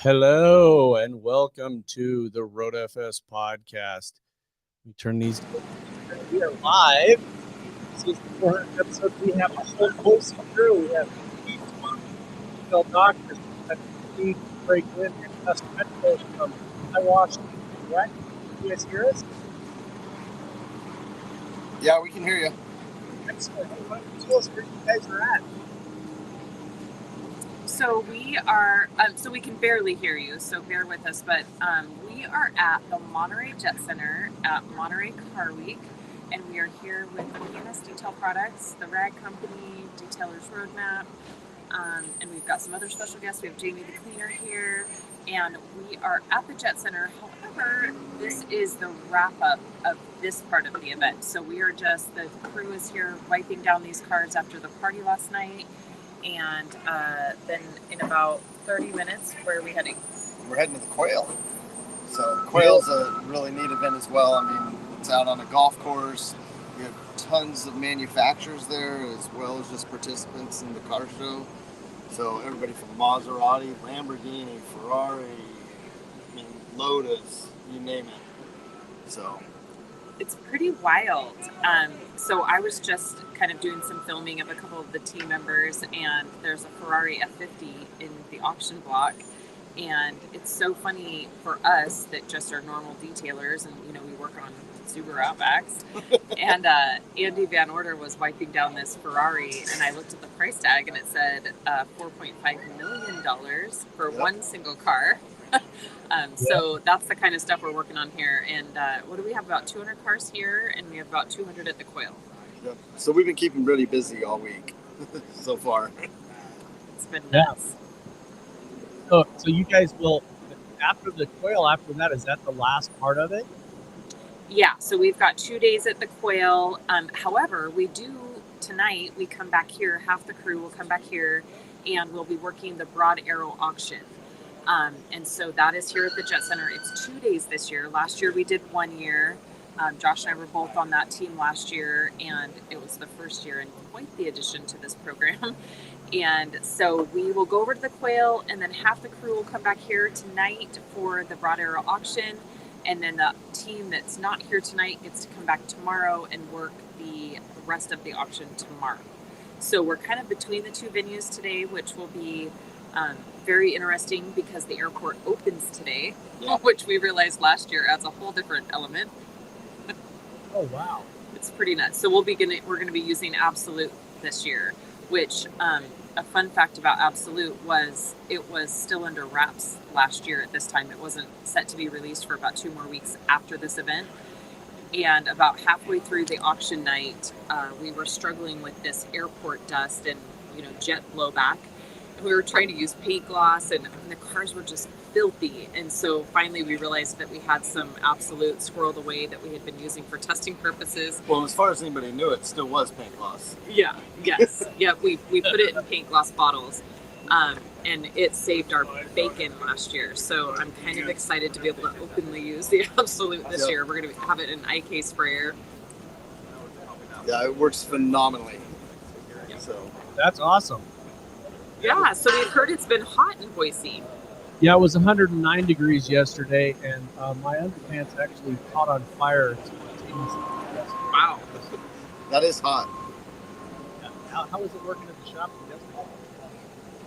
Hello and welcome to the RoadFS podcast. We turn these. We are live. This is the 400th episode. We have a whole host of crew. We have Phil Doctors, Brae, Gwinn, and Dustin Petro from IWash. Right? Can you guys hear us? Yeah, we can hear you. Excellent. Why don't you tell us where you guys are at? So we are, so we can barely hear you, so bear with us, but we are at the Monterrey Jet Center at Monterrey Car Week, and we are here with ENS Detail Products, the RAG Company, Detailer's Roadmap, and we've got some other special guests. We have Jamie the Cleaner here, and we are at the Jet Center. However, this is the wrap-up of this part of the event. So we are just, the crew is here wiping down these cars after the party last night. And then in about 30 minutes, where are we heading? We're heading to the Quail. So the Quail's a really neat event as well. I mean, it's out on a golf course. We have tons of manufacturers there as well as just participants in the car show. So everybody from Maserati, Lamborghini, Ferrari, I mean, Lotus, you name it. So it's pretty wild. So I was just kind of doing some filming of a couple of the team members, and there's a Ferrari F50 in the auction block. And it's so funny for us that just are normal detailers, and you know, we work on Subaru Outbacks. And Andy Van Order was wiping down this Ferrari, and I looked at the price tag, and it said $4.5 million for one single car. So that's the kind of stuff we're working on here. And what do we have? About 200 cars here, and we have about 200 at the Quail. Yep. So we've been keeping really busy all week so far. It's been nuts. So you guys will, after the Quail, after that, is that the last part of it? Yeah, so we've got 2 days at the Quail. However, we do, tonight, we come back here, half the crew will come back here, and we'll be working the Broad Arrow auction. And so that is here at the Jet Center. It's 2 days this year. Last year we did 1 year. Josh and I were both on that team last year, and it was the first year and quite the addition to this program. And so we will go over to the Quail, and then half the crew will come back here tonight for the Broad Arrow auction. And then the team that's not here tonight gets to come back tomorrow and work the rest of the auction tomorrow. So we're kind of between the two venues today, which will be very interesting because the airport opens today, which we realized last year adds a whole different element. Oh wow, it's pretty nuts. So we're going to be using Absolute this year, which a fun fact about Absolute was it was still under wraps last year at this time. It wasn't set to be released for about 2 more weeks after this event. And about halfway through the auction night, we were struggling with this airport dust and jet blowback. We were trying to use paint gloss, and the cars were just filthy. And so finally we realized that we had some Absolute squirreled away that we had been using for testing purposes. Well, as far as anybody knew, it still was paint gloss. Yeah, yes. Yeah, we put it in paint gloss bottles, and it saved our bacon last year. So I'm kind of excited to be able to openly use the Absolute this year. We're going to have it in IK sprayer. Yeah, it works phenomenally. Yeah. So that's awesome. Yeah, so we've heard it's been hot in Boise. Yeah, it was 109 degrees yesterday, and my underpants actually caught on fire. Wow. That is hot. Yeah. How was it working at the shop yesterday?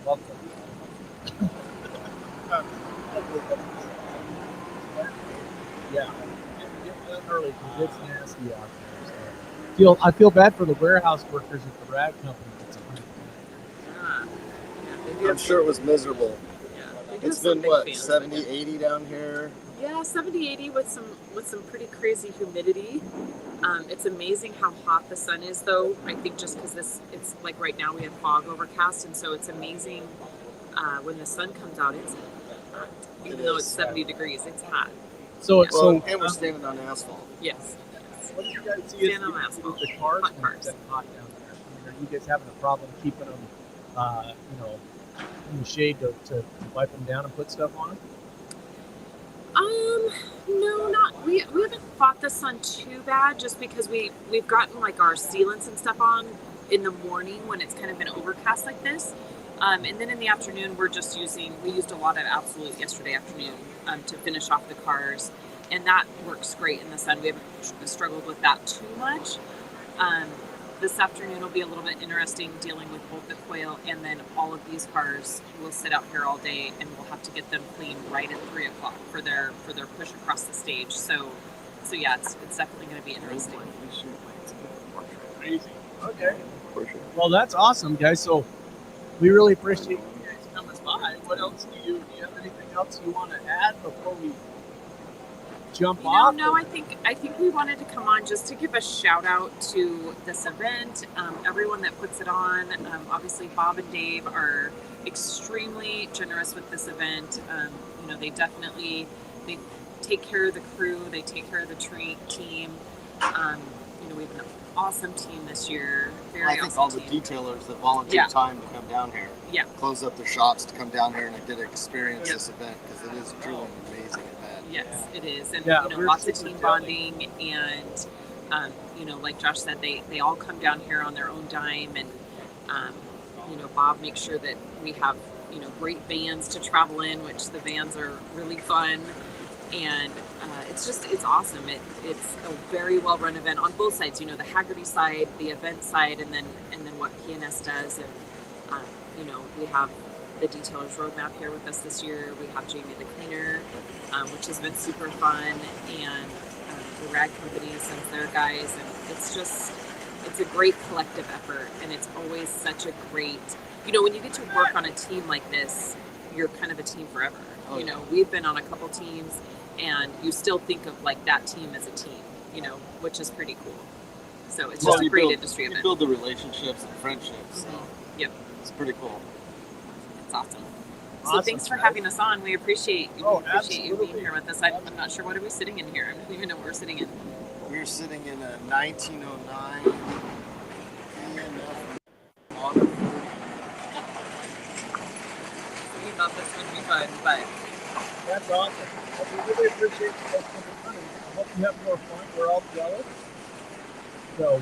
Well, yeah, get early because it's nasty out there. So I feel bad for the warehouse workers at the RAG Company. I'm sure it was miserable. Yeah, it's been what, 70, 80 down here? Yeah, 70, 80 with some pretty crazy humidity. It's amazing how hot the sun is, though. I think just because it's like right now we have fog overcast, and so it's amazing when the sun comes out. It's hot. Even though it's 70 degrees, it's hot. And we're standing on asphalt. Yes. What do you guys see as the cars hot cars. Hot down there? I mean, are you guys having a problem keeping them, in the shade to wipe them down and put stuff on them? No, not we haven't fought the sun too bad, just because we've gotten like our sealants and stuff on in the morning when it's kind of been overcast like this. And then in the afternoon, we used a lot of Absolute yesterday afternoon to finish off the cars. And that works great in the sun. We haven't struggled with that too much. This afternoon will be a little bit interesting dealing with both the quail and then all of these cars will sit out here all day and we'll have to get them clean right at 3 o'clock for their push across the stage. So yeah, it's definitely going to be interesting. Crazy. Okay. Well, that's awesome, guys. So we really appreciate you guys coming by. What else do you have anything else you want to add before we jump off? No, I think we wanted to come on just to give a shout out to this event, everyone that puts it on. Obviously, Bob and Dave are extremely generous with this event. They take care of the crew, they take care of the team. We have an awesome team this year. I think all the detailers that volunteer time to come down here, close up their shops to come down here and get to experience this event because it is truly an amazing event. Yes, it is, and lots of team bonding, and like Josh said, they all come down here on their own dime, and Bob makes sure that we have great vans to travel in, which the vans are really fun. And it's awesome. It's a very well run event on both sides. The Haggerty side, the event side, and then what PNS does. And we have the Detailers Roadmap here with us this year. We have Jamie the Cleaner, which has been super fun, and the Rag Company sends their guys, and it's a great collective effort, and it's always such a great. When you get to work on a team like this, you're kind of a team forever. We've been on a couple teams, and you still think of like that team as a team, which is pretty cool. So it's just a great industry event. You build the relationships and friendships. So yep, it's pretty cool. It's awesome. So thanks for having us on. We appreciate you being here with us. I'm not sure what are we sitting in here. I don't even know what we're sitting in. We're sitting in a 1909 model. We thought this would be fun, but that's awesome. We really appreciate you guys coming on. I hope you have more fun. We're all jealous. So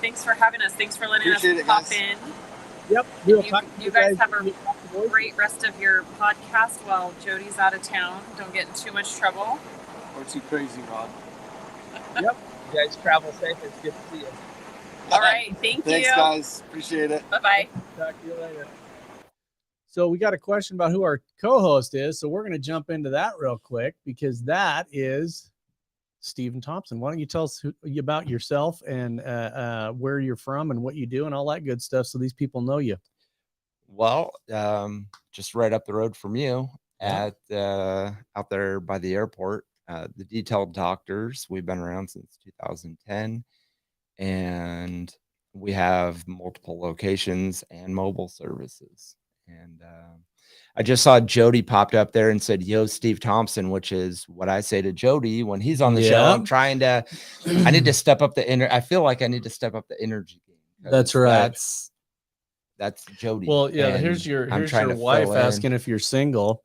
thanks for having us. Thanks for letting us pop in. Yep. You guys have a great rest of your podcast while Jody's out of town. Don't get in too much trouble. Or too crazy, Rod. Yep. You guys travel safe. It's good to see you. All right. Thank you. Thanks, guys. Appreciate it. Bye-bye. Talk to you later. So we got a question about who our co-host is. So we're going to jump into that real quick because that is Stephen Thompson. Why don't you tell us about yourself and where you're from and what you do and all that good stuff so these people know you. Well, just right up the road from you out there by the airport, the Detailed Doctors. We've been around since 2010, and we have multiple locations and mobile services. And I just saw Jody popped up there and said, "Yo, Steve Thompson," which is what I say to Jody when he's on the show. I'm trying to, I need to step up I feel like I need to step up the energy game. That's right. That's Jody. Well, yeah. Here's your wife asking if you're single.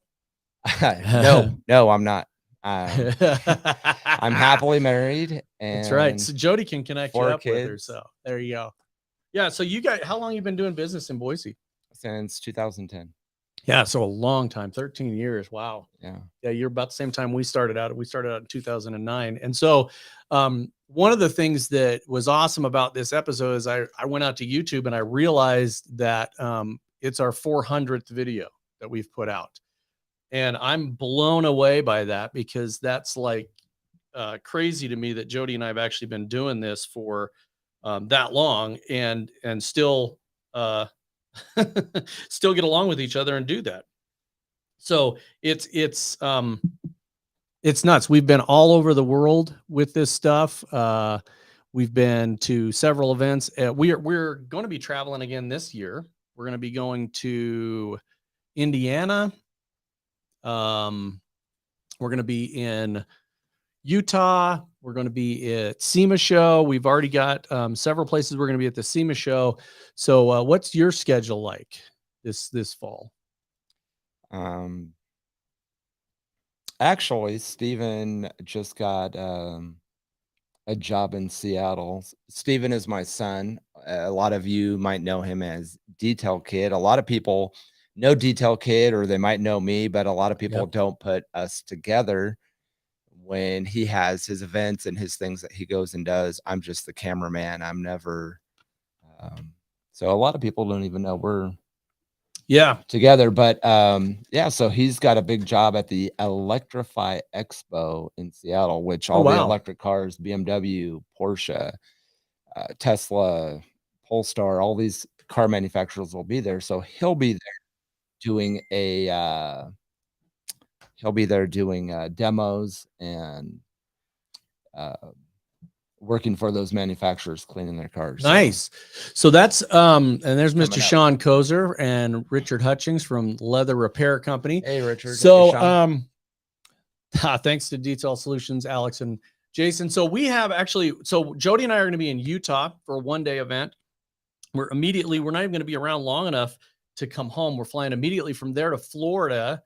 No, I'm not. I'm happily married. And that's right. So Jody can connect you up kids. With her. So there you go. Yeah. So you guys, how long you been doing business in Boise? Since 2010. Yeah, so a long time, 13 years. Wow. Yeah, you're about the same time we started out. We started out in 2009. And so one of the things that was awesome about this episode is I went out to YouTube and I realized that it's our 400th video that we've put out. And I'm blown away by that because that's like crazy to me that Jody and I have actually been doing this for that long and still still get along with each other and do that. So it's nuts. We've been all over the world with this stuff. We've been to several events. We're going to be traveling again this year. We're going to be going to Indiana. We're going to be in Utah. We're going to be at SEMA show. We've already got several places we're going to be at the SEMA show. So what's your schedule like this fall? Actually, Stephen just got a job in Seattle. Stephen is my son. A lot of you might know him as Detail Kid. A lot of people know Detail Kid, or they might know me, but a lot of people don't put us together. When he has his events and his things that he goes and does, I'm just the cameraman. I'm never. So a lot of people don't even know we're together. But so he's got a big job at the Electrify Expo in Seattle, which all the electric cars, BMW, Porsche, Tesla, Polestar, all these car manufacturers will be there. So he'll be there doing demos and working for those manufacturers, cleaning their cars. Nice. So that's and there's Mr. Sean Kozer and Richard Hutchings from Leather Repair Company. Hey, Richard. So thanks to Detail Solutions, Alex and Jason. So we have so Jody and I are going to be in Utah for a one-day event. We're not even going to be around long enough to come home. We're flying immediately from there to Florida.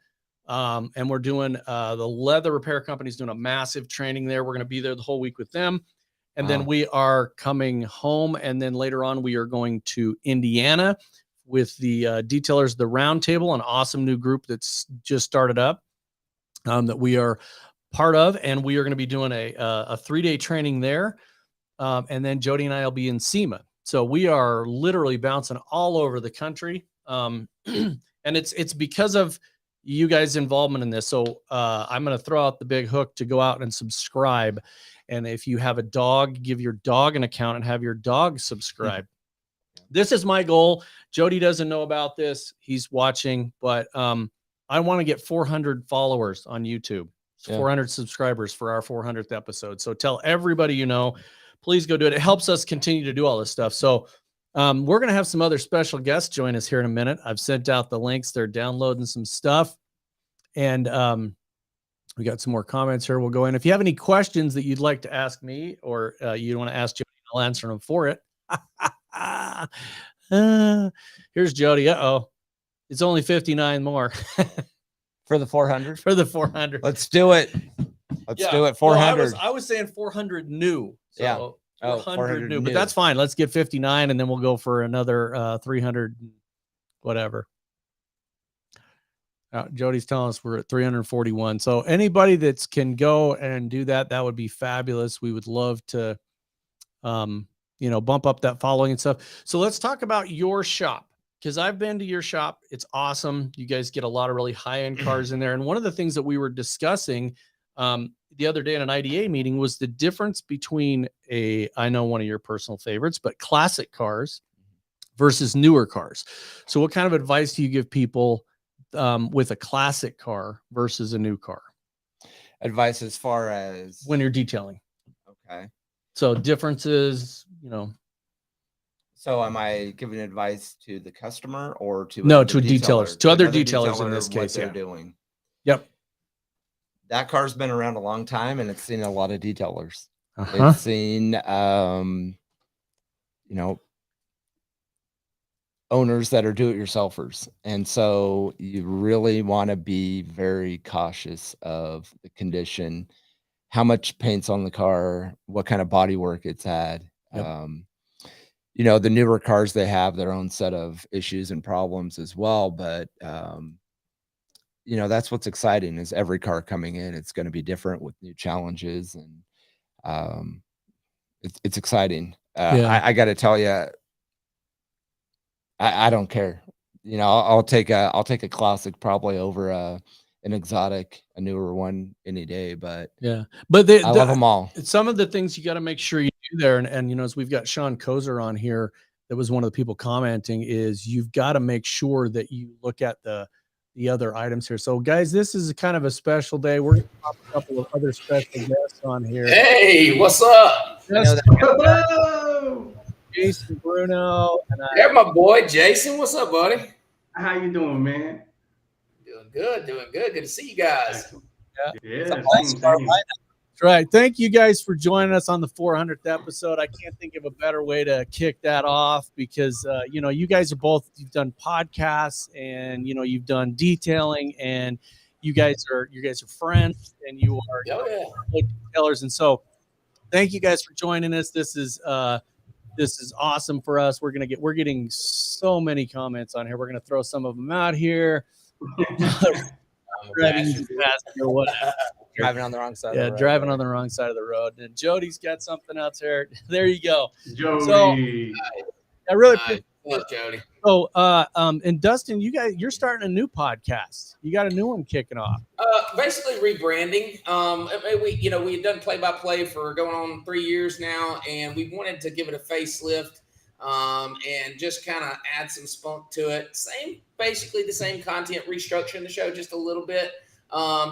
And we're doing the Leather Repair Company's doing a massive training there. We're going to be there the whole week with them. And then we are coming home. And then later on, we are going to Indiana with the Detailers, the Roundtable, an awesome new group that's just started up that we are part of. And we are going to be doing a 3-day training there. And then Jody and I will be in SEMA. So we are literally bouncing all over the country. And it's because of you guys' involvement in this. So I'm going to throw out the big hook to go out and subscribe. And if you have a dog, give your dog an account and have your dog subscribe. This is my goal. Jody doesn't know about this. He's watching, but I want to get 400 followers on YouTube, 400 subscribers for our 400th episode. So tell everybody, please go do it. It helps us continue to do all this stuff. So we're going to have some other special guests join us here in a minute. I've sent out the links. They're downloading some stuff. And we got some more comments here. We'll go in. If you have any questions that you'd like to ask me or you want to ask Jody, I'll answer them for it. Here's Jody. Uh-oh. It's only 59 more. For the 400? For the 400. Let's do it. Let's do it. 400. No, I was saying 400 new. So 400 new, but that's fine. Let's get 59 and then we'll go for another 300, whatever. Jody's telling us we're at 341. So anybody that can go and do that, that would be fabulous. We would love to, bump up that following and stuff. So let's talk about your shop, because I've been to your shop. It's awesome. You guys get a lot of really high-end cars in there. And one of the things that we were discussing the other day in an IDA meeting was the difference between I know one of your personal favorites, but classic cars versus newer cars. So what kind of advice do you give people with a classic car versus a new car? Advice as far as when you're detailing. Okay. So differences, So am I giving advice to the customer or to detailers, to other detailers in this case? They're doing. Yep. That car's been around a long time and it's seen a lot of detailers. It's seen, owners that are do-it-yourselfers. And so you really want to be very cautious of the condition, how much paint's on the car, what kind of body work it's had. Yep. The newer cars, they have their own set of issues and problems as well. But, that's what's exciting is every car coming in, it's going to be different with new challenges. And it's exciting. I got to tell you, I don't care. I'll take a classic probably over an exotic, a newer one any day. But I love them all. Some of the things you got to make sure you do there, and as we've got Sean Kozer on here, that was one of the people commenting, is you've got to make sure that you look at the other items here. So guys, this is kind of a special day. We're going to pop a couple of other special guests on here. Hey, what's up? Jason, Bruno, and yeah, my boy Jason. What's up, buddy? How you doing, man? Doing good. Good to see you guys. Yeah. That's right. Thank you guys for joining us on the 400th episode. I can't think of a better way to kick that off because you guys are you've done podcasts and you've done detailing, and you guys are friends, and you are detailers. And so thank you guys for joining us. This is This is awesome for us. We're getting so many comments on here. We're gonna throw some of them out here. Driving Driving on the wrong side. yeah, of the road, driving right? on the wrong side of the road. And Jody's got something else here. There you go. Jody. I really Nice. Love Jody. so and Dustin, you're starting a new podcast. You got a new one kicking off. Basically rebranding. We had done play-by-play for going on 3 years now, and we wanted to give it a facelift and just kind of add some spunk to it. Basically the same content, restructuring the show just a little bit.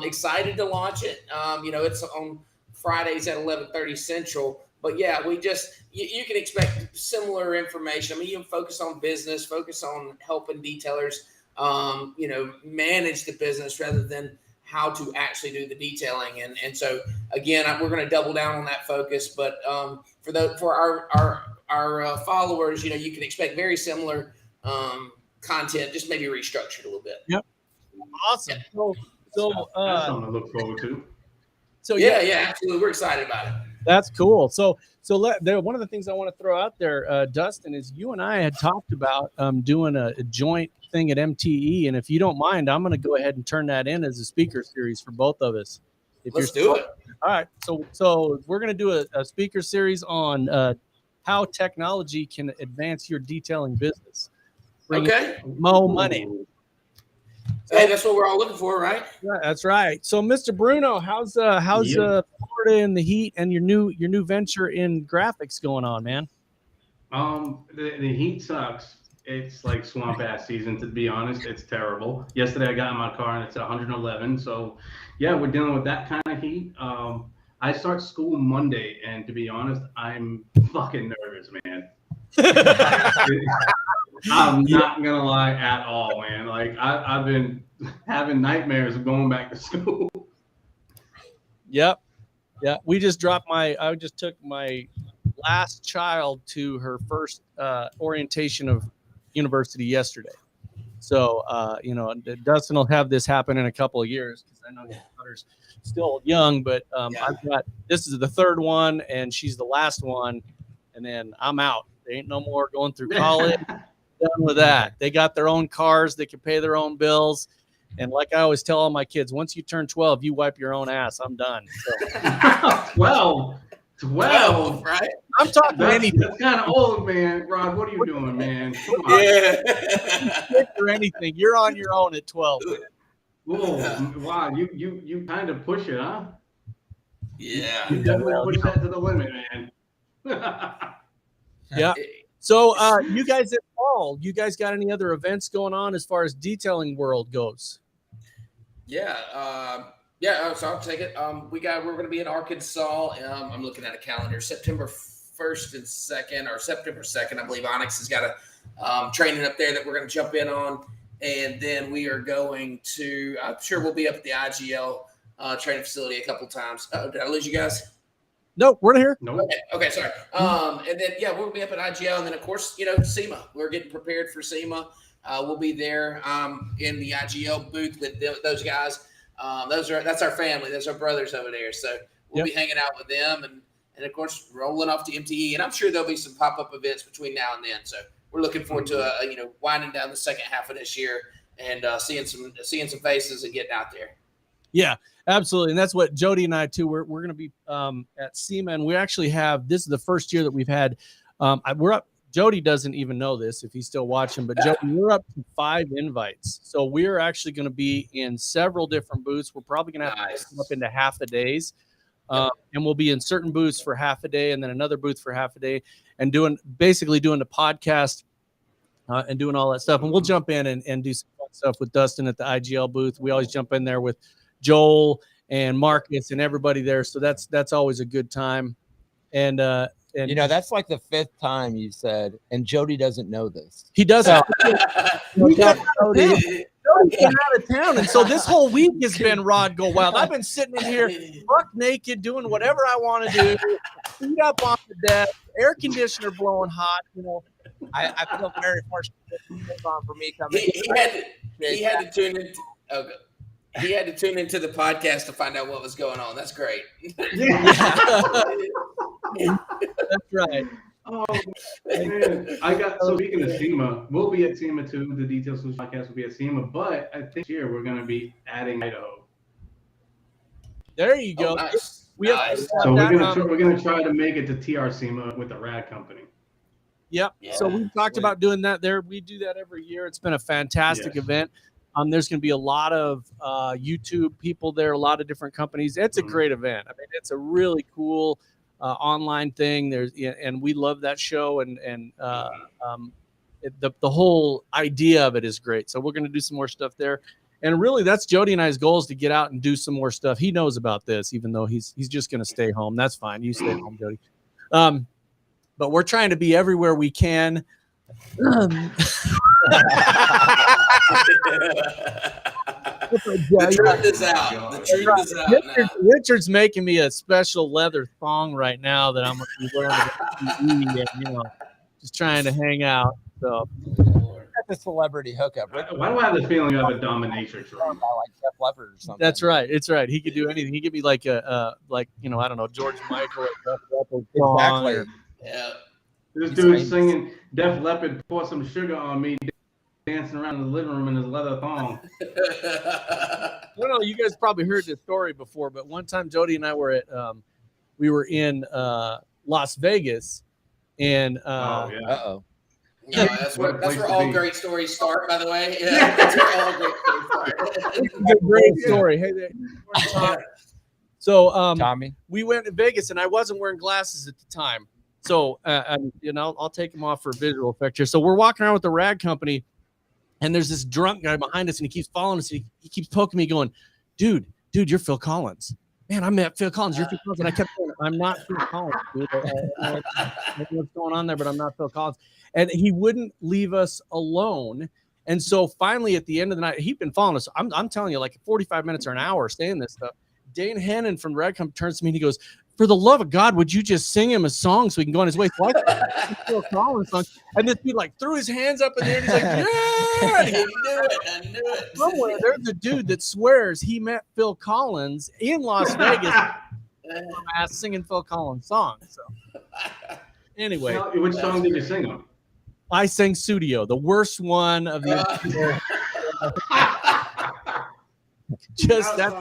Excited to launch it. It's on Fridays at 11:30 Central. But yeah, we just you can expect similar information. I mean, you focus on business, focus on helping detailers, manage the business rather than how to actually do the detailing. And so again, we're going to double down on that focus. But for our followers, you can expect very similar content, just maybe restructured a little bit. Yep. Awesome. Yeah. That's something to look forward to. So Yeah, absolutely. We're excited about it. That's cool. So one of the things I want to throw out there, Dustin, is you and I had talked about doing a joint thing at MTE, and if you don't mind, I'm going to go ahead and turn that in as a speaker series for both of us. Let's do it. All right. So we're going to do a speaker series on how technology can advance your detailing business. Bring more money. Hey, that's what we're all looking for, right? Yeah, that's right. So, Mr. Bruno, how's Florida in the heat and your new venture in graphics going on, man? The heat sucks. It's like swamp ass season, to be honest. It's terrible. Yesterday I got in my car and it's 111. So yeah, we're dealing with that kind of heat. I start school Monday, and to be honest, I'm fucking nervous, man. I'm not gonna lie at all, man. Like I've been having nightmares of going back to school. Yep. Yeah. I just took my last child to her first orientation of university yesterday. So Dustin will have this happen in a couple of years because I know his daughter's still young, but this is the third one and she's the last one, and then I'm out. There ain't no more going through college. Done with that. They got their own cars. They can pay their own bills. And like I always tell all my kids, once you turn 12, you wipe your own ass. I'm done. So. 12, right? I'm talking anything. That's kind of old, man. Rod, what are you doing, man? Come on. Yeah. Or anything. You're on your own at 12. Whoa, wow, you kind of push it, huh? Yeah. You definitely push that to the limit, man. Yeah. So you guys at fall, you guys got any other events going on as far as detailing world goes? Yeah. So I'll take it. We're going to be in Arkansas. I'm looking at a calendar, September 1st and 2nd, or September 2nd. I believe Onyx has got a training up there that we're going to jump in on. And then we are going to, I'm sure we'll be up at the IGL training facility a couple times. Did I lose you guys? No, we're here. Nope. Okay, sorry. And then, we'll be up at IGL. And then, of course, SEMA. We're getting prepared for SEMA. We'll be there in the IGL booth with those guys. That's our family. That's our brothers over there. So we'll be hanging out with them and of course, rolling off to MTE. And I'm sure there'll be some pop-up events between now and then. So we're looking forward to, winding down the second half of this year and seeing some faces and getting out there. Yeah, absolutely. And that's what Jody and I too, we're going to be at SEMA, and we actually have, this is the first year that we've had, we're up, Jody doesn't even know this if he's still watching, but Jody, we're up to 5 invites. So we're actually going to be in several different booths. We're probably going to have to come up into half the days. And we'll be in certain booths for half a day and then another booth for half a day and doing the podcast and doing all that stuff. And we'll jump in and do some fun stuff with Dustin at the IGL booth. We always jump in there with Joel and Marcus and everybody there. So that's always a good time. And that's like the 5th time you said, and Jody doesn't know this. He doesn't. Jody's been out of town, and so this whole week has been Rod Go Wild. I've been sitting in here, buck naked, doing whatever I want to do, feet up on the desk, air conditioner blowing hot. I feel very fortunate for me coming. He had to tune in. Okay. He had to tune into the podcast to find out what was going on. That's great. That's right. Oh man, I got so speaking of SEMA, we'll be at SEMA too. The Detail Solutions podcast will be at SEMA, but I think this year we're going to be adding Idaho. There you go. Oh, nice. We have Nice. So we're gonna try to make it to TR SEMA with the Rad Company. Yep. Yeah, So we talked sweet. about doing that there. We do that every year. It's been a fantastic event. There's going to be a lot of YouTube people there, a lot of different companies. It's a great event. I mean, it's a really cool online thing. And we love that show, and the whole idea of it is great. So we're going to do some more stuff there. And really, that's Jody and I's goal, is to get out and do some more stuff. He knows about this, even though he's just going to stay home. That's fine. You stay home, Jody. But we're trying to be everywhere we can. The truth is out. The truth is out now. Richard's making me a special leather thong right now that I'm going to be wearing, and, just trying to hang out. So The celebrity hookup. Why do I have the feeling you have a dominatrix ring? Like Def Leppard or something. That's right. It's right. He could do anything. He could be like I don't know, George Michael. Exactly. Yeah. This dude singing Def Leppard, pour some sugar on me, dancing around in the living room in his leather thong. I don't know. You guys probably heard this story before, but one time Jody and I were in Las Vegas, and Uh-oh. No, that's where all great stories start, by the way. Yeah, that's where all great stories start. It's a great story. Hey there. So Tommy, we went to Vegas, and I wasn't wearing glasses at the time. So I'll take them off for visual effect here. So we're walking around with the Rad Company, and there's this drunk guy behind us, and he keeps following us. And he keeps poking me, going, dude, you're Phil Collins. Man, I met Phil Collins. You're Phil Collins. And I kept saying, I'm not Phil Collins, dude. I don't know what's going on there, but I'm not Phil Collins. And he wouldn't leave us alone. And so finally, at the end of the night, he'd been following us. I'm telling you, like 45 minutes or an hour saying this stuff. Dane Hannon from Red Company turns to me and he goes, for the love of God, would you just sing him a song so he can go on his way? So I Phil Collins song. And this dude like threw his hands up in the air. And he's like, yeah. I knew it. Somewhere there's a dude that swears he met Phil Collins in Las Vegas singing Phil Collins songs. So anyway. Which song did you sing him? I sang Studio, the worst one of the entire. Just that's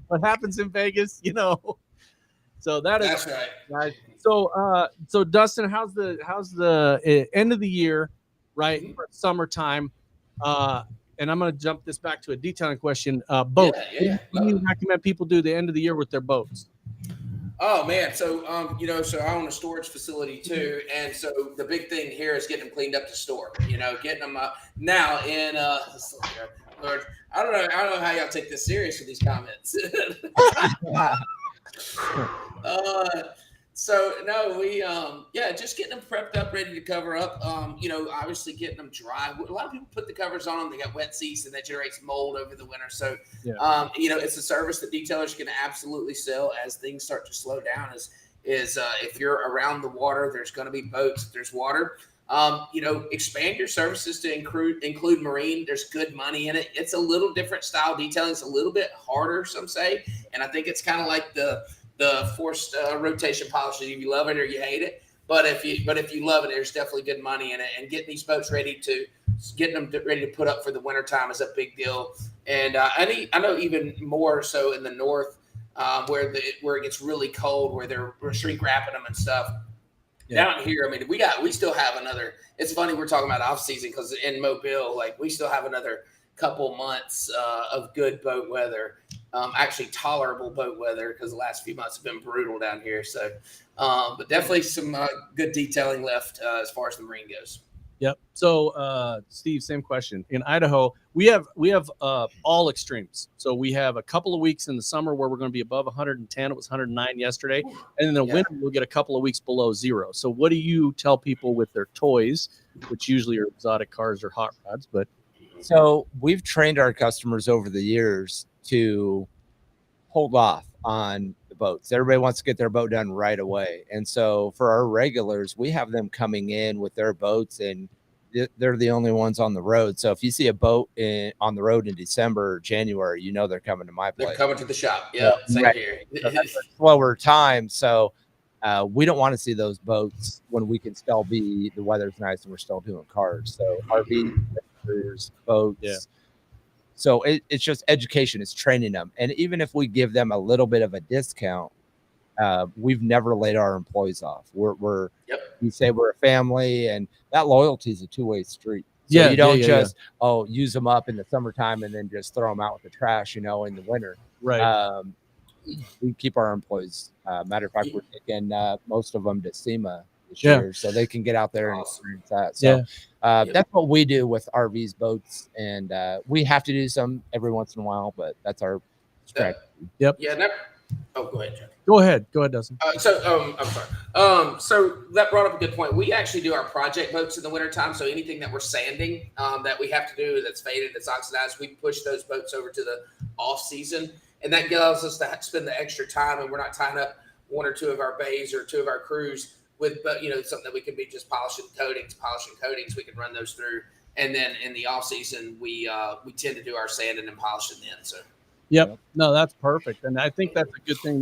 what happens in Vegas, So that's right. Guys. So Dustin, how's the end of the year, right? For summertime, and I'm going to jump this back to a detailing question. Boat. Yeah. What do you recommend people do the end of the year with their boats? Oh man, so so I own a storage facility too, and so the big thing here is getting them cleaned up to store. Getting them now in Lord, I don't know how y'all take this serious with these comments. So no, we just getting them prepped up, ready to cover up. Obviously getting them dry. A lot of people put the covers on them. They got wet seats, and that generates mold over the winter. So, it's a service that detailers can absolutely sell as things start to slow down. Is if you're around the water, there's going to be boats. There's water. Expand your services to include marine. There's good money in it. It's a little different style detailing. It's a little bit harder, some say, and I think it's kind of like the forced rotation polish. If you love it or you hate it, but if you love it, there's definitely good money in it. And getting these boats ready to put up for the wintertime is a big deal. And I know even more so in the north, where it gets really cold, where they're shrink wrapping them and stuff. Yeah. Down here, I mean, we still have another. It's funny we're talking about off season because in Mobile, like we still have another couple months of good boat weather. Actually tolerable boat weather because the last few months have been brutal down here. So, but definitely some good detailing left as far as the marine goes. Yep. So, Steve, same question. In Idaho, we have all extremes. So we have a couple of weeks in the summer where we're going to be above 110. It was 109 yesterday. And in the winter, we'll get a couple of weeks below zero. So what do you tell people with their toys, which usually are exotic cars or hot rods? But so we've trained our customers over the years to hold off on the boats. Everybody wants to get their boat done right away. And so for our regulars, we have them coming in with their boats and they're the only ones on the road. So if you see a boat on the road in December or January, they're coming to my place. They're coming to the shop. Yeah, same here. So that's a slower time. So We don't want to see those boats when we can still the weather's nice and we're still doing cars. So RV, boats. Yeah. So it's just education. It's training them. And even if we give them a little bit of a discount, we've never laid our employees off. We say we're a family, and that loyalty is a two-way street. So you don't use them up in the summertime and then just throw them out with the trash, in the winter. Right. We keep our employees. Matter of fact, we're taking most of them to SEMA this year, so they can get out there and experience that. So that's what we do with RVs, boats, and we have to do some every once in a while, but that's our strategy. Yep. Yeah. Oh, go ahead, Jody. Go ahead, Dustin. I'm sorry. So that brought up a good point. We actually do our project boats in the wintertime. So anything that we're sanding that we have to do that's faded, that's oxidized, we push those boats over to the off season. And that allows us to spend the extra time, and we're not tying up one or two of our bays or two of our crews with, something that we could be just polishing coatings. We can run those through. And then in the off season, we tend to do our sanding and polishing then. So. Yep. No, that's perfect. And I think that's a good thing.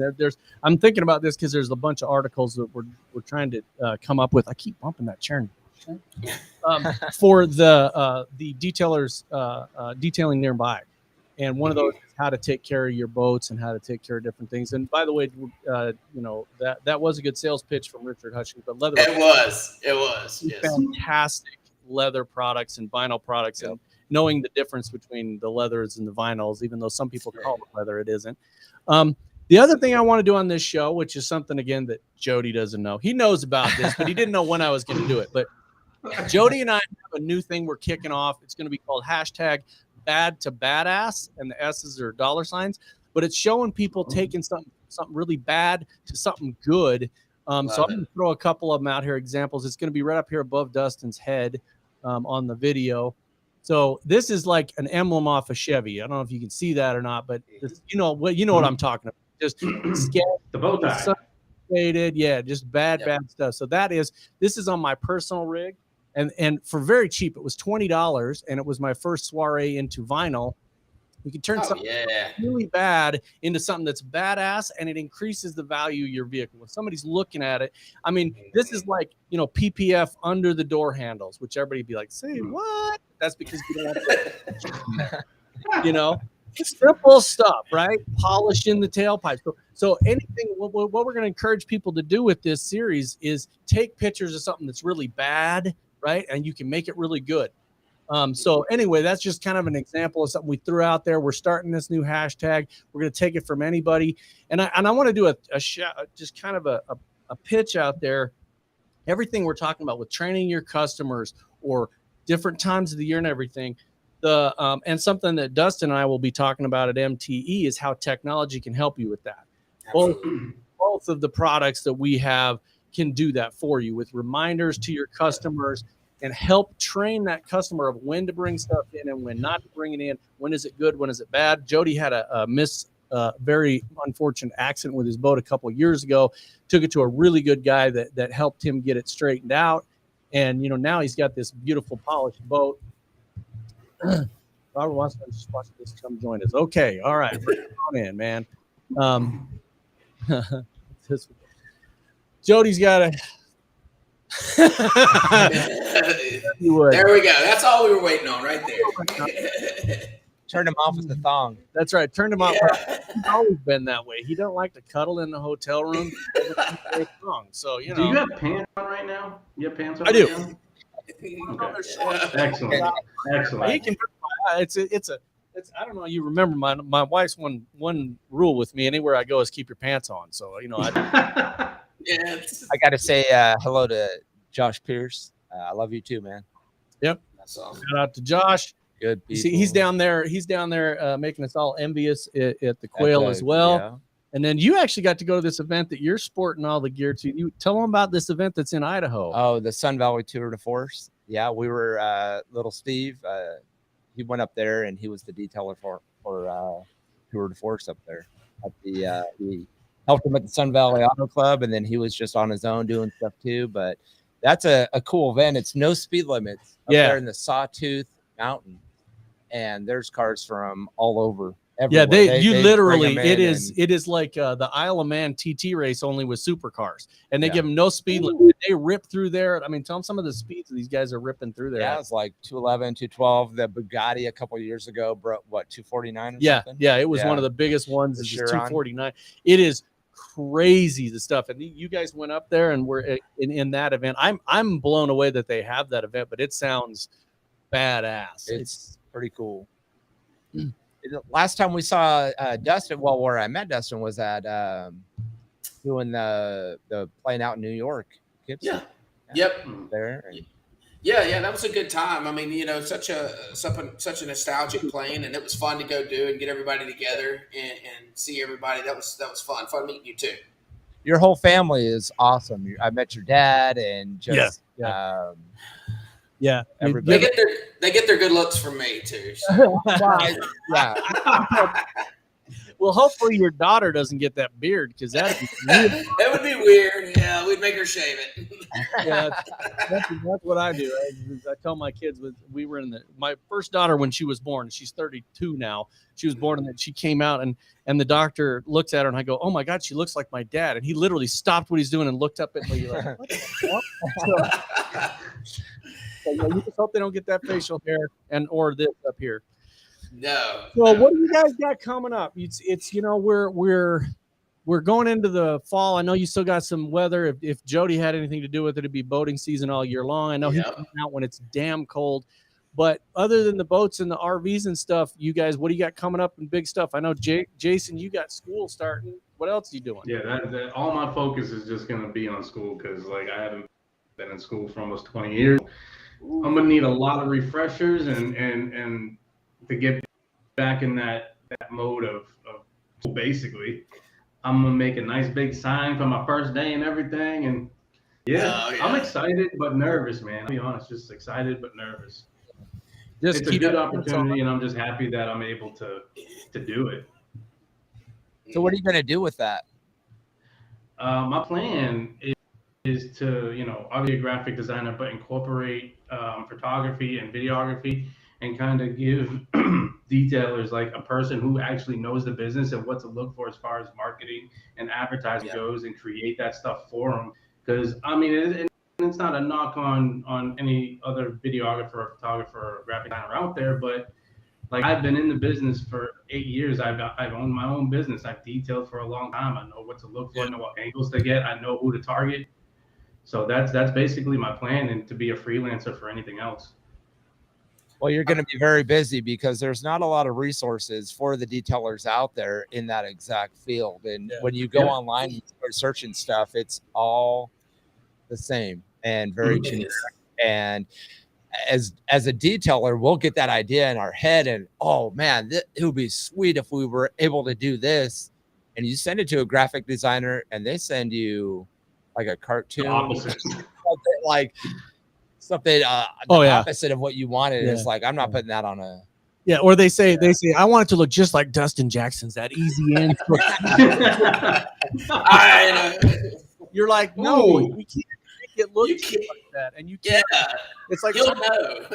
I'm thinking about this because there's a bunch of articles that we're trying to come up with. I keep bumping that chair. For the detailers detailing nearby. And one of those is how to take care of your boats and how to take care of different things. And by the way, that was a good sales pitch from Richard Hutchins. But leather. It was. Yes. Fantastic leather products and vinyl products. Yep. And knowing the difference between the leathers and the vinyls, even though some people call it leather, it isn't. The other thing I want to do on this show, which is something, again, that Jody doesn't know. He knows about this, but he didn't know when I was going to do it. But Jody and I have a new thing we're kicking off. It's going to be called #BadToBadass, and the S's are dollar signs. But it's showing people taking something really bad to something good. So I'm going to throw a couple of them out here, examples. It's going to be right up here above Dustin's head on the video. So this is like an emblem off a Chevy. I don't know if you can see that or not, but this, you know what I'm talking about. Just the bow tie. Faded, just bad stuff. So this is on my personal rig, and for very cheap, it was $20, and it was my first soiree into vinyl. You can turn something really bad into something that's badass, and it increases the value of your vehicle. When somebody's looking at it, I mean, this is like, PPF under the door handles, which everybody be like, say what? That's because you don't have simple stuff, right? Polishing the tailpipes. So anything, what we're going to encourage people to do with this series is take pictures of something that's really bad, right? And you can make it really good. So anyway, that's just kind of an example of something we threw out there. We're starting this new hashtag. We're going to take it from anybody. And I want to do just kind of a pitch out there. Everything we're talking about with training your customers or different times of the year and everything, and something that Dustin and I will be talking about at MTE is how technology can help you with that. Both of the products that we have can do that for you with reminders to your customers and help train that customer of when to bring stuff in and when not to bring it in. When is it good? When is it bad? Jody had a very unfortunate accident with his boat a couple of years ago. Took it to a really good guy that helped him get it straightened out. And, now he's got this beautiful polished boat. Robert wants to just watch this come join us. Okay. All right. Bring it on in, man. Jody's got a. There we go. That's all we were waiting on right there. Turned him off with the thong. That's right. Turned him off. He's always been that way. He doesn't like to cuddle in the hotel room. So, Do you have pants on right now? You have pants on? I do. Now? Okay. Excellent. He can. It's I don't know. You remember my wife's one rule with me. Anywhere I go is keep your pants on. So I got to say hello to Josh Pierce. I love you too, man. Yep. That's awesome. Shout out to Josh. Good people. See, he's down there making us all envious at the Quail as well. Yeah. And then you actually got to go to this event that you're sporting all the gear to. You tell them about this event that's in Idaho. Oh, the Sun Valley Tour de Force. Yeah, we were little Steve. He went up there and he was the detailer for Tour de Force up there. He helped him at the Sun Valley Auto Club, and then he was just on his own doing stuff too. But that's a cool event. It's no speed limits up there in the Sawtooth Mountain, and there's cars from all over. everywhere. You bring literally, 'em it in is like the Isle of Man TT race only with supercars, and they Yeah. give them no speed limit. They rip through there. I mean, tell them some of the speeds these guys are ripping through there. Yeah, it's like 211, 212. The Bugatti a couple of years ago broke, what, 249 or something? Yeah, it was one Yeah. of the biggest ones. The It's Chiron. 249. It is crazy, the stuff. And you guys went up there and were in that event. I'm blown away that they have that event, but it sounds badass. It's pretty cool. Last time we saw Dustin, well, where I met Dustin was at doing the playing out in New York. Yeah. Yep. There. And, Yeah, that was a good time. I mean, such a nostalgic plane, and it was fun to go do and get everybody together and see everybody. That was fun. Fun meeting you too. your whole family is awesome. I met your dad and just Yeah. everybody. They get their good looks from me too. So. Yeah. Well, hopefully your daughter doesn't get that beard, because that'd be weird. That would be weird. Yeah, we'd make her shave it. Yeah, that's what I do. I tell my kids, we were in my first daughter when she was born. She's 32 now. She was born, and then she came out, and the doctor looks at her, and I go, "Oh my God, she looks like my dad." And he literally stopped what he's doing and looked up at me like, "What the fuck?" So, you just hope they don't get that facial hair or this up here. No. So what do you guys got coming up? It's we're going into the fall. I know you still got some weather. If Jody had anything to do with it, it'd be boating season all year long. I know he's coming out when it's damn cold. But other than the boats and the RVs and stuff, you guys, what do you got coming up and big stuff? I know Jason, you got school starting. What else are you doing? Yeah, that all my focus is just gonna be on school, because like I haven't been in school for almost 20 years. I'm gonna need a lot of refreshers and to get back in that mode of basically. I'm gonna make a nice big sign for my first day and everything, and I'm excited but nervous, man. I'll be honest, just excited but nervous. It's a good opportunity, and I'm just happy that I'm able to do it. So what are you gonna do with that? My plan is to, I'll be a graphic designer, but incorporate photography and videography, and kind of give detailers like a person who actually knows the business and what to look for as far as marketing and advertising goes, and create that stuff for them. Because I mean, it's not a knock on any other videographer or photographer or graphic designer out there, but like I've been in the business for 8 years. I've owned my own business. I've detailed for a long time. I know what to look for. I know what angles to get. I know who to target. So that's basically my plan, and to be a freelancer for anything else. Well, you're going to be very busy, because there's not a lot of resources for the detailers out there in that exact field. And when you go online and start searching stuff, it's all the same and very generic. And as a detailer, we'll get that idea in our head, and oh man, it would be sweet if we were able to do this. And you send it to a graphic designer, and they send you like a cartoon, like something opposite of what you wanted. It's like, I'm not putting that on a or they say I want it to look just like Dustin Jackson's, that easy in. You're like, no, we can't make it look like that, and you can't. It's like you'll know.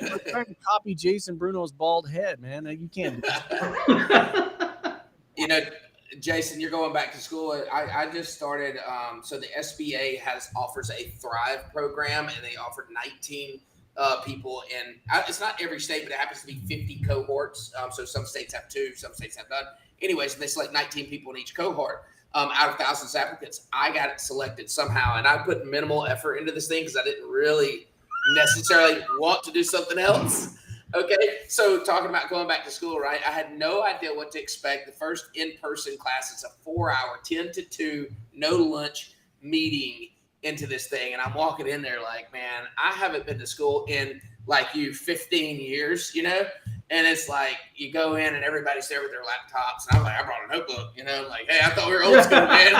You're trying to copy Jason Bruno's bald head, man. You can't do that. Jason, you're going back to school. I just started. So the SBA offers a Thrive program, and they offered 19 people. And it's not every state, but it happens to be 50 cohorts. So some states have 2, some states have none. Anyways, they select 19 people in each cohort out of thousands of applicants. I got it selected somehow, and I put minimal effort into this thing because I didn't really necessarily want to do something else. Okay, so talking about going back to school, right? I had no idea what to expect. The first in-person class is a 4-hour, 10 to 2, no lunch meeting into this thing. And I'm walking in there like, man, I haven't been to school in 15 years, And it's like, you go in and everybody's there with their laptops. And I'm like, I brought a notebook, like, hey, I thought we were old school, man.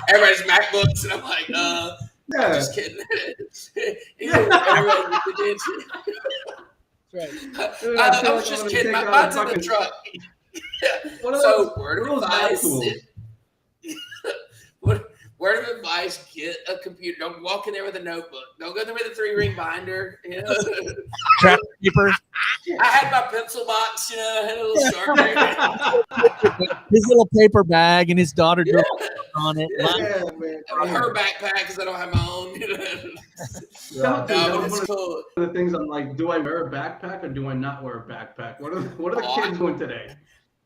Everybody's MacBooks. And I'm like, I'm just kidding. Everybody with the Right. I was just kidding. Mine's in the truck. Where do I sit? Word of advice: get a computer. Don't walk in there with a notebook. Don't go there with a 3-ring binder. You know, Trap paper. I had my pencil box. You know, I had a little Sharpie. His little paper bag and his daughter Yeah. on it. And her backpack because I don't have my own. No, but it's cool. One of the things I'm like, do I wear a backpack or do I not wear a backpack? What are the kids doing today?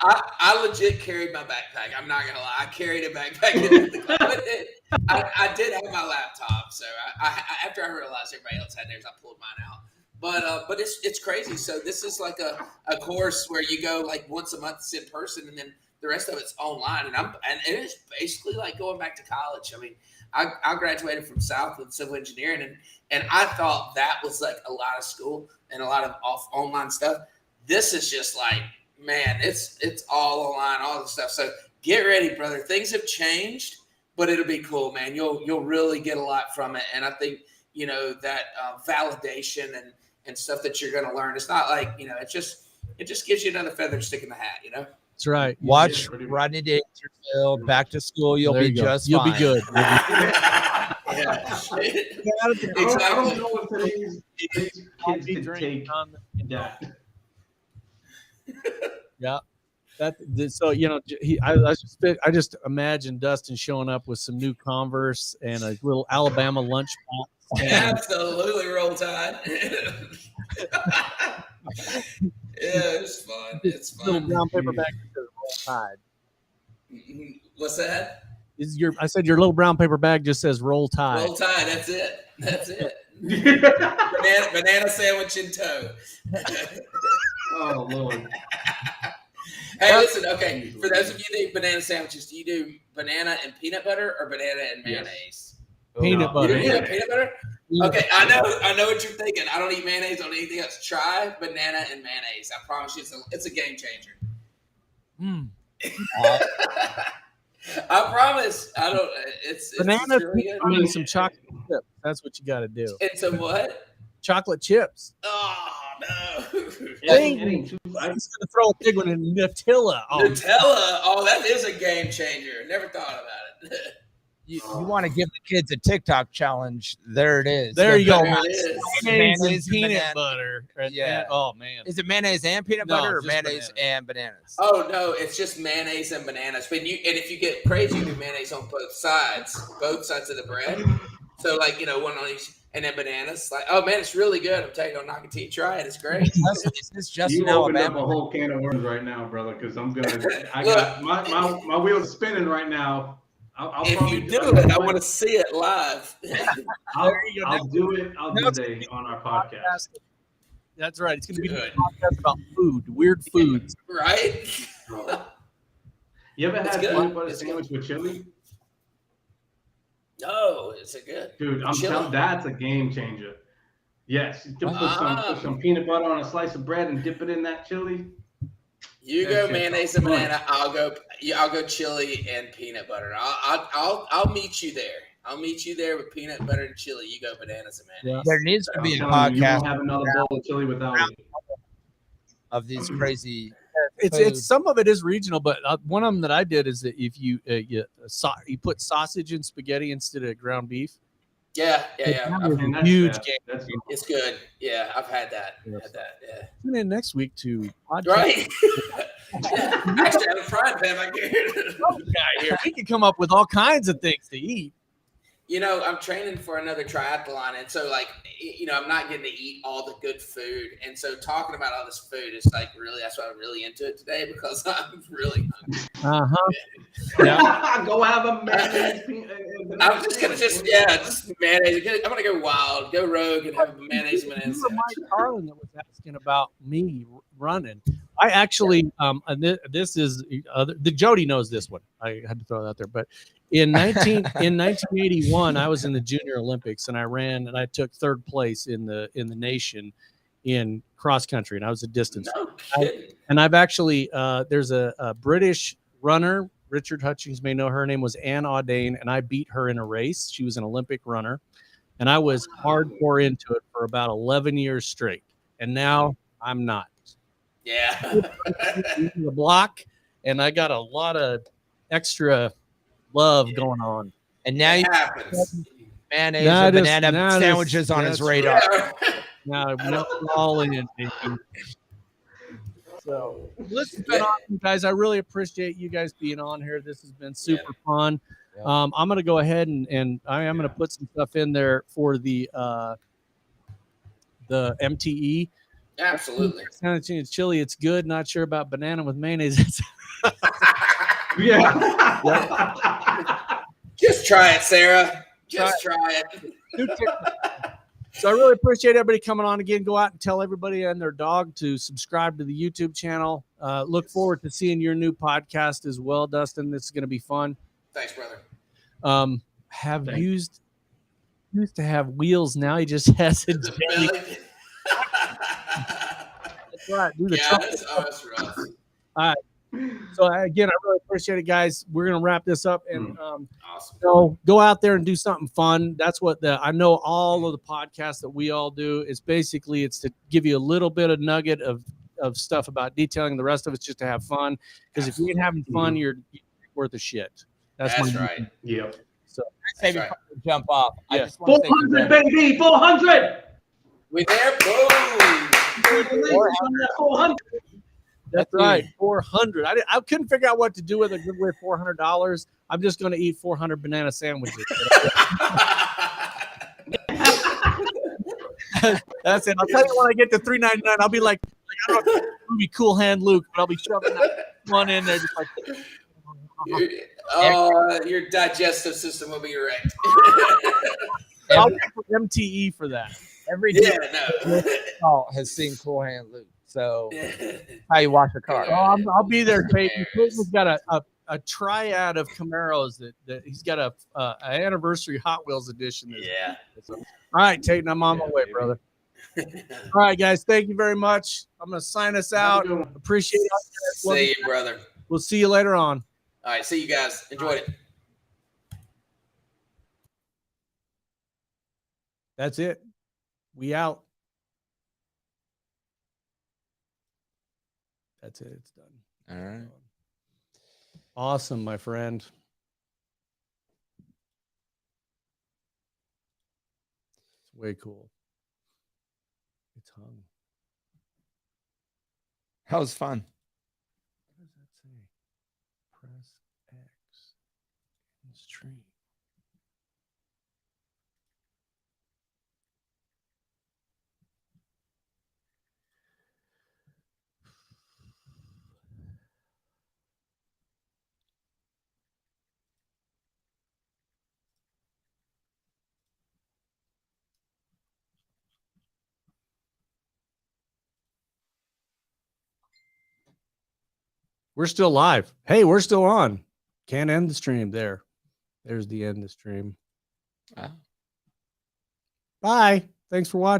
I legit carried my backpack. I'm not gonna lie. I carried a backpack. I did have my laptop, so I after I realized everybody else had theirs, I pulled mine out. But it's crazy. So this is like a course where you go like once a month, it's in person, and then the rest of it's online. And it is basically like going back to college. I mean, I graduated from South with civil engineering, and I thought that was like a lot of school and a lot of online stuff. This is just like, man, it's all online, all the stuff. So get ready, brother. Things have changed, but it'll be cool, man. You'll really get a lot from it. And I think, you know, that validation and stuff that you're going to learn, it's not like, you know, it just gives you another feather to stick in the hat, you know? That's right. Watch Rodney Dangerfield, Back to School. You'll be just You'll fine. be good. Yeah. I don't know if today's kids can take that. Yeah. So, you know, I just imagine Dustin showing up with some new Converse and a little Alabama lunchbox. Absolutely, Roll Tide. Yeah, it's fun. It's fun. Little brown paper bag that says Roll Tide. What's that? I said your little brown paper bag just says Roll Tide. Roll Tide. That's it. That's it. banana sandwich in tow. Oh Lord. Hey, listen. Okay, for those of you that eat banana sandwiches, do you do banana and peanut butter or banana and mayonnaise? Peanut butter. You do peanut butter? Okay, I know what you're thinking. I don't eat mayonnaise on anything else. Try banana and mayonnaise. I promise you, it's a game changer. I promise. I don't. It's banana. really good. I mean, some chocolate chips. That's what you got to do. And some what? Chocolate chips. Oh no! I'm just gonna throw a big one in Nutella. Nutella. Oh, that is a game changer. Never thought about it. You want to give the kids a TikTok challenge? There it is. There you go. Mayonnaise and and peanut banana. butter. Yeah. Oh man. Is it mayonnaise and peanut No, butter or just mayonnaise banana. and bananas? Oh no, it's just mayonnaise and bananas. But if you get crazy, you do mayonnaise on both sides of the bread. So like, you know, one on each, and then bananas. Like, oh man, it's really good. I'm telling you, don't knock it till you try it. It's great. It's just You in opened Alabama. up a whole can of worms right now, brother. Because I got my wheels spinning right now. I'll if probably you do it, I want to see it live. I'll do it. I'll do today on our podcast. That's right. It's going to be a Good. podcast about food, weird foods. Right? You ever It's had good. peanut butter It's sandwich with chili? No, is it good? Dude, I'm Chili? telling that's a game changer. Yes, you can put some peanut butter on a slice of bread and dip it in that chili. You That go shit's mayonnaise and fun. banana. I'll go chili and peanut butter. I'll meet you there. I'll meet you there with peanut butter and chili. You go bananas and mayonnaise. There needs to be a I'm telling you, you podcast won't have another bowl of chili without it. of these crazy. It's some of it is regional, but one of them that I did is that if you put sausage in spaghetti instead of ground beef. Yeah. And that's Huge bad. game. That's It's good. Yeah, I've had that. Yes. Yeah. Tune in next week to podcast. Right. Yeah. Actually, I have a frying pan back here. We can come up with all kinds of things to eat. You know, I'm training for another triathlon, and so like, you know, I'm not getting to eat all the good food, and so talking about all this food is like really, that's why I'm really into it today, because I'm really hungry. Yeah. Go have a mayonnaise. I'm just gonna just mayonnaise. I'm gonna go wild, go rogue, and have a mayonnaise and banana You were sandwich. Mike Carlin that was asking about me running. I actually, this is the Jody knows this one. I had to throw it out there, but in 1981, I was in the Junior Olympics and I ran and I took third place in the nation in cross country, and I was a distance. No kidding. And I've actually there's a British runner, Richard Hutchings may know her name was Anne Audain, and I beat her in a race. She was an Olympic runner, and I was hardcore into it for about 11 years straight, and now I'm not. Yeah. The block, and I got a lot of extra love going on. And now It you happens. mayonnaise Now and just- banana now just- sandwiches on his that's radar. Now we're all in. Baby. So this has been awesome, guys. I really appreciate you guys being on here. This has been super fun. Yeah. I'm gonna go ahead and I am gonna put some stuff in there for the MTE. Absolutely. It's chili. It's good. Not sure about banana with mayonnaise. Yeah. Just try it, Sarah. Just try it. So I really appreciate everybody coming on again. Go out and tell everybody and their dog to subscribe to the YouTube channel. Look forward to seeing your new podcast as well, Dustin. This is going to be fun. Thanks, brother. Used to have wheels. Now he just has a The jelly. belly. That's right. Do the Yeah, trumpet. that's rough. So again, I really appreciate it, guys. We're going to wrap this up and Awesome. go out there and do something fun. That's what I know all of the podcasts that we all do is basically it's to give you a little bit of nugget of stuff about detailing. The rest of it's just to have fun. Because if you ain't having fun, you're worth a shit. That's right. Yep. So Say before we jump off. I Yeah. just want to say 400, baby, 400. We there? Boom. 400. that's right. 400. I couldn't figure out what to do with a giveaway $400. I'm just going to eat 400 banana sandwiches. That's it. I'll tell you when I get to $3.99. I'll be like I don't know if it's the movie Cool Hand Luke, but I'll be shoving that one in there just like. Your digestive system will be wrecked. I'll get for MTE for that. every Yeah, dude no. has seen Cool Hand Luke. So how you wash a car. Oh, I'll be there, Peyton. Peyton's got a triad of Camaros that he's got a anniversary Hot Wheels edition. Yeah. All right, Peyton, I'm on my way, brother. All right, guys, thank you very much. I'm gonna sign us out. Appreciate it. See you, brother. We'll see you later on. All right, see you guys. Enjoyed it. That's it. We out. That's it. It's done. All right. Awesome, my friend. It's way cool. It's hung. That was fun. What does that say? Press X and stream. We're still live. Hey, we're still on. Can't end the stream there. There's the end of the stream. Wow. Bye. Thanks for watching.